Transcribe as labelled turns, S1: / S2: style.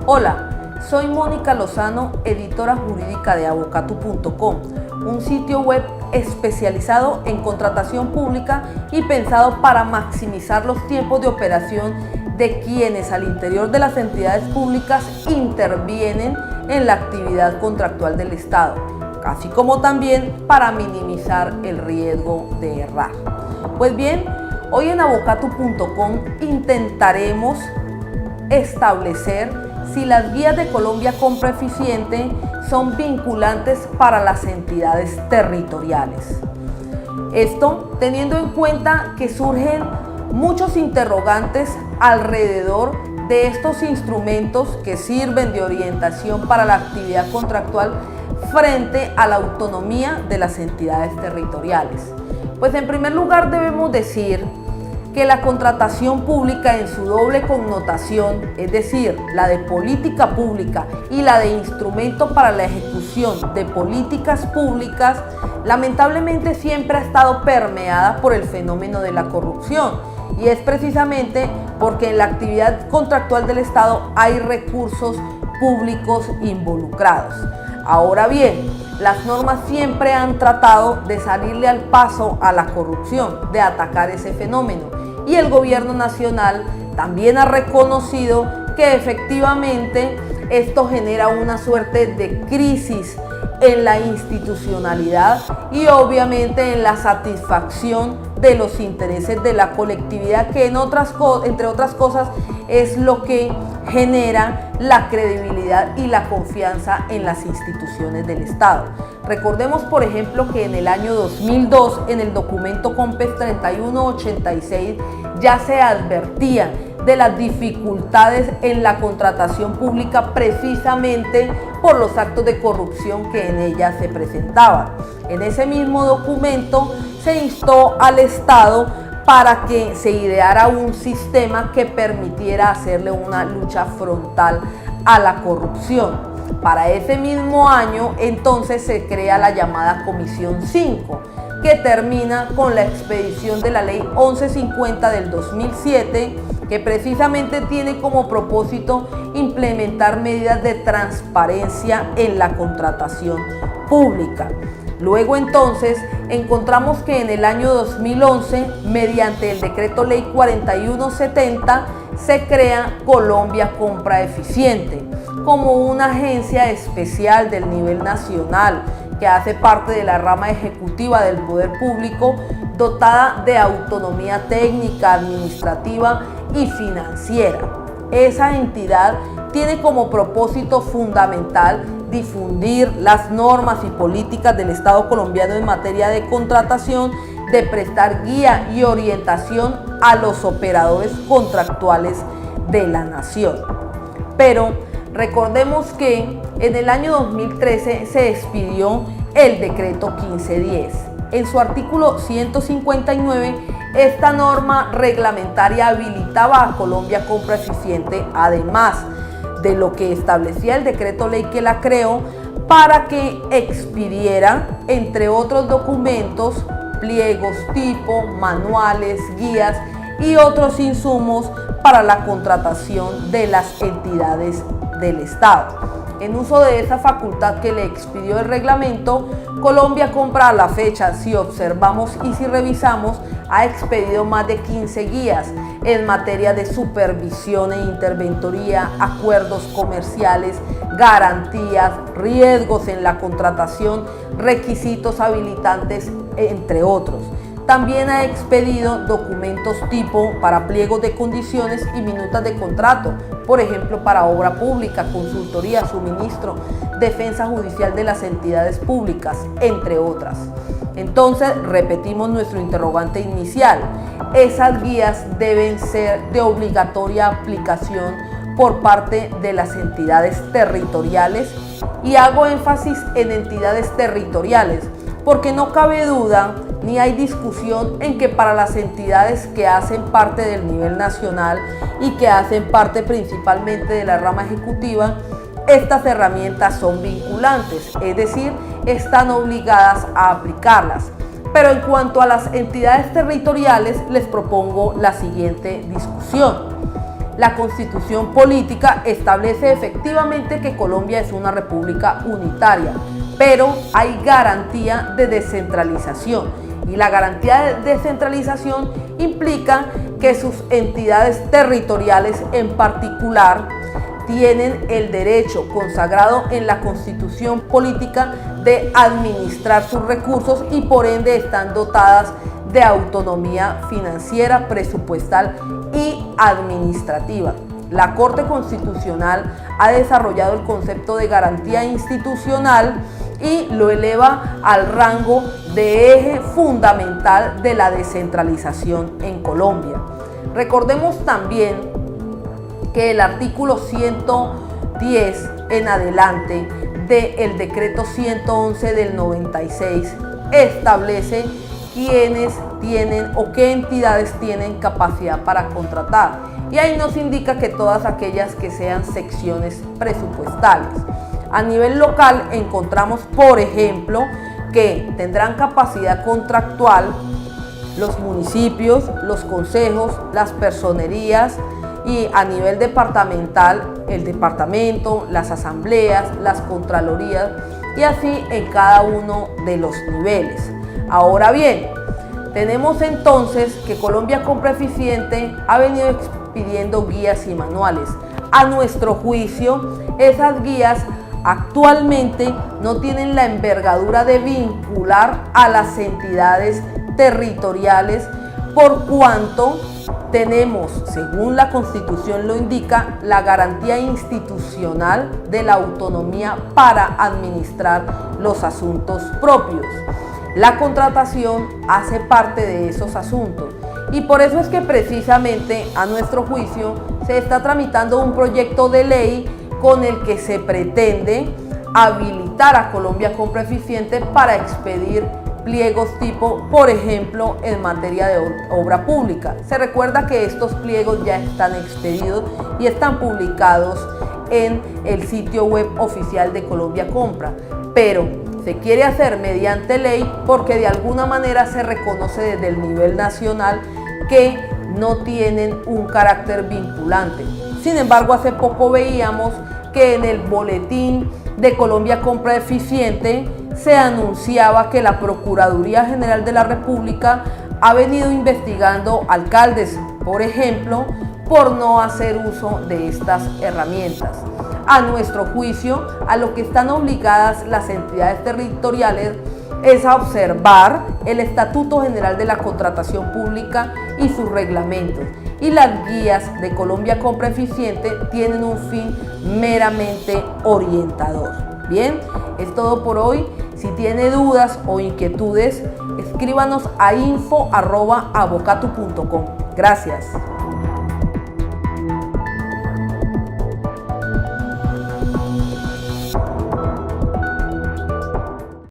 S1: Hola, soy Mónica Lozano, editora jurídica de Avocatu.com, un sitio web especializado en contratación pública y pensado para maximizar los tiempos de operación de quienes al interior de las entidades públicas intervienen en la actividad contractual del Estado, así como también para minimizar el riesgo de errar. Pues bien, hoy en Avocatu.com intentaremos establecer si las guías de Colombia Compra Eficiente son vinculantes para las entidades territoriales. Esto teniendo en cuenta que surgen muchos interrogantes alrededor de estos instrumentos que sirven de orientación para la actividad contractual frente a la autonomía de las entidades territoriales. Pues en primer lugar debemos decir que la contratación pública en su doble connotación, es decir, la de política pública y la de instrumento para la ejecución de políticas públicas, lamentablemente siempre ha estado permeada por el fenómeno de la corrupción, y es precisamente porque en la actividad contractual del Estado hay recursos públicos involucrados. Ahora bien, las normas siempre han tratado de salirle al paso a la corrupción, de atacar ese fenómeno. Y el gobierno nacional también ha reconocido que efectivamente esto genera una suerte de crisis en la institucionalidad y obviamente en la satisfacción de los intereses de la colectividad, que entre otras cosas es lo que genera la credibilidad y la confianza en las instituciones del Estado. Recordemos, por ejemplo, que en el año 2002, en el documento COMPES 3186, ya se advertía de las dificultades en la contratación pública precisamente por los actos de corrupción que en ella se presentaban. En ese mismo documento se instó al Estado para que se ideara un sistema que permitiera hacerle una lucha frontal a la corrupción. Para ese mismo año, entonces, se crea la llamada Comisión 5, que termina con la expedición de la Ley 1150 del 2007, que precisamente tiene como propósito implementar medidas de transparencia en la contratación pública. Luego entonces encontramos que en el año 2011, mediante el decreto ley 4170, se crea Colombia Compra Eficiente como una agencia especial del nivel nacional que hace parte de la rama ejecutiva del poder público, dotada de autonomía técnica, administrativa y financiera. Esa entidad tiene como propósito fundamental difundir las normas y políticas del Estado colombiano en materia de contratación, de prestar guía y orientación a los operadores contractuales de la nación. Pero recordemos que en el año 2013 se expidió el decreto 1510. En su artículo 159, esta norma reglamentaria habilitaba a Colombia Compra Eficiente, además de lo que establecía el decreto ley que la creó, para que expidiera, entre otros documentos, pliegos tipo, manuales, guías y otros insumos para la contratación de las entidades del Estado. En uso de esa facultad que le expidió el reglamento, Colombia Compra a la fecha, si observamos y si revisamos, ha expedido más de 15 guías en materia de supervisión e interventoría, acuerdos comerciales, garantías, riesgos en la contratación, requisitos habilitantes, entre otros. También ha expedido documentos tipo para pliegos de condiciones y minutas de contrato, por ejemplo, para obra pública, consultoría, suministro, defensa judicial de las entidades públicas, entre otras. Entonces, repetimos nuestro interrogante inicial. Esas guías deben ser de obligatoria aplicación por parte de las entidades territoriales, y hago énfasis en entidades territoriales, porque no cabe duda ni hay discusión en que para las entidades que hacen parte del nivel nacional y que hacen parte principalmente de la rama ejecutiva, estas herramientas son vinculantes, es decir, están obligadas a aplicarlas. Pero en cuanto a las entidades territoriales, les propongo la siguiente discusión. la Constitución política establece efectivamente que Colombia es una república unitaria, pero hay garantía de descentralización. Y la garantía de descentralización implica que sus entidades territoriales en particular tienen el derecho consagrado en la Constitución política de administrar sus recursos y por ende están dotadas de autonomía financiera, presupuestal y administrativa. La Corte Constitucional ha desarrollado el concepto de garantía institucional y lo eleva al rango de eje fundamental de la descentralización en Colombia. Recordemos también que el artículo 110 en adelante del decreto 111 del 96 establece quiénes tienen o qué entidades tienen capacidad para contratar. Y ahí nos indica que todas aquellas que sean secciones presupuestales. A nivel local encontramos, por ejemplo, que tendrán capacidad contractual los municipios, los consejos, las personerías, y a nivel departamental el departamento, las asambleas, las contralorías y así en cada uno de los niveles. Ahora bien, tenemos entonces que Colombia Compra Eficiente ha venido expidiendo guías y manuales. A nuestro juicio, esas guías actualmente no tienen la envergadura de vincular a las entidades territoriales por cuanto tenemos, según la Constitución lo indica, la garantía institucional de la autonomía para administrar los asuntos propios. La contratación hace parte de esos asuntos y por eso es que precisamente a nuestro juicio se está tramitando un proyecto de ley con el que se pretende habilitar a Colombia Compra Eficiente para expedir pliegos tipo, por ejemplo, en materia de obra pública. Se recuerda que estos pliegos ya están expedidos y están publicados en el sitio web oficial de Colombia Compra, pero se quiere hacer mediante ley porque de alguna manera se reconoce desde el nivel nacional que no tienen un carácter vinculante. Sin embargo, hace poco veíamos que en el boletín de Colombia Compra Eficiente se anunciaba que la Procuraduría General de la República ha venido investigando alcaldes, por ejemplo, por no hacer uso de estas herramientas. A nuestro juicio, a lo que están obligadas las entidades territoriales es a observar el Estatuto General de la Contratación Pública y sus reglamentos. Y las guías de Colombia Compra Eficiente tienen un fin meramente orientador. Bien, es todo por hoy. Si tiene dudas o inquietudes, escríbanos a info@avocatu.com. Gracias.